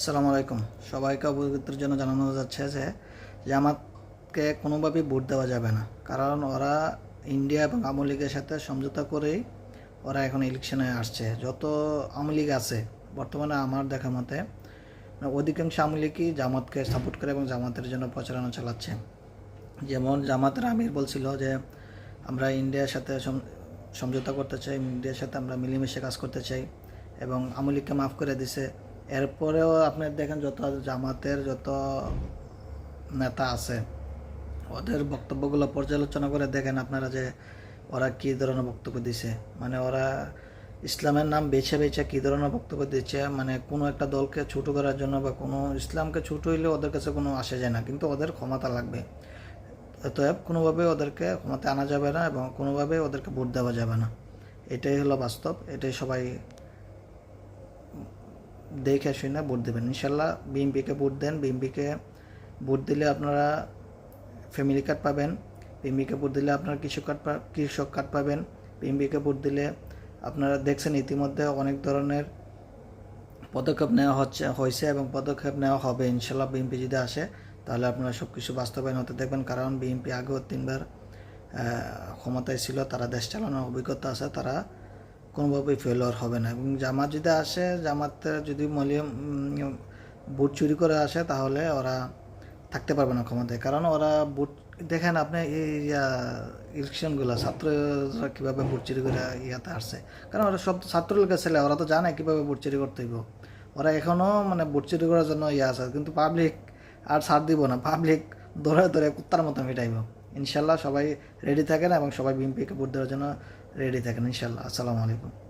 আসসালামু আলাইকুম। সবাইকে অবগতির জন্য জানানো যাচ্ছে যে জামাতকে কোনোভাবেই ভোট দেওয়া যাবে না, কারণ ওরা ইন্ডিয়া এবং আওয়ামী লীগের সাথে সমঝোতা করেই ওরা এখন ইলেকশনে আসছে। যত আওয়ামী লীগ আছে বর্তমানে আমার দেখা মতে অধিকাংশ আওয়ামী লীগই জামাতকে সাপোর্ট করে এবং জামাতের জন্য প্রচারণা চালাচ্ছে। যেমন জামাতের আমির বলছিল যে আমরা ইন্ডিয়ার সাথে সমঝোতা করতে চাই, ইন্ডিয়ার সাথে আমরা মিলেমিশে কাজ করতে চাই এবং আওয়ামী লীগকে মাফ করে দিছে। এরপরেও আপনি দেখেন যত জামাতের যত নেতা আছে ওদের বক্তব্যগুলো পর্যালোচনা করে দেখেন আপনারা যে ওরা কী ধরনের বক্তব্য দিছে। মানে ওরা ইসলামের নাম বেছে বেছে কী ধরনের বক্তব্য দিচ্ছে, মানে কোনো একটা দলকে ছোটো করার জন্য বা কোনো ইসলামকে ছোটো হইলে ওদের কাছে কোনো আসে যায় না, কিন্তু ওদের ক্ষমতা লাগবে। অতএব কোনোভাবে ওদেরকে ক্ষমতায় আনা যাবে না এবং কোনোভাবে ওদেরকে ভোট দেওয়া যাবে না। এটাই হলো বাস্তব, এটাই সবাই দেখে শুনে ভোট দেবেন। ইনশাল্লাহ বিএনপিকে ভোট দেন। বিএনপিকে ভোট দিলে আপনারা ফ্যামিলি কার্ড পাবেন, বিএনপিকে ভোট দিলে আপনারা কৃষক কার্ড পাবেন, বিএনপিকে ভোট দিলে আপনারা দেখছেন ইতিমধ্যে অনেক ধরনের পদক্ষেপ নেওয়া হয়েছে এবং পদক্ষেপ নেওয়া হবে। ইনশাল্লাহ বিএনপি যদি আসে তাহলে আপনারা সব কিছু বাস্তবায়ন হতে দেখবেন, কারণ বিএনপি আগেও 3বার ক্ষমতায় ছিল, তারা দেশ চালানোর অভিজ্ঞতা আছে, তারা কোনোভাবেই ফেলোয়ার হবে না। এবং জামাত যদি আসে, জামাতের যদি ভোট চুরি করে আসে তাহলে ওরা থাকতে পারবে না ক্ষমতায়, কারণ ওরা ভোট দেখেন আপনি এই ইলেকশনগুলো ছাত্ররা কীভাবে ভোট চুরি করে ইয়াতে আসছে, কারণ ওরা সব ছাত্রলীগের ছেলে, ওরা তো জানে কীভাবে ভোট চুরি করতে হইব। ওরা এখনও মানে ভোট চুরি করার জন্য আছে, কিন্তু পাবলিক আর ছাড় দিব না, পাবলিক ধরে ধরে কুত্তার মতো মিটাইব। ইনশাল্লাহ সবাই রেডি থাকেন এবং সবাই বিএনপিকে ভোট দেওয়ার জন্য রেডি থাকেন ইনশাল্লাহ। আসসালামু আলাইকুম।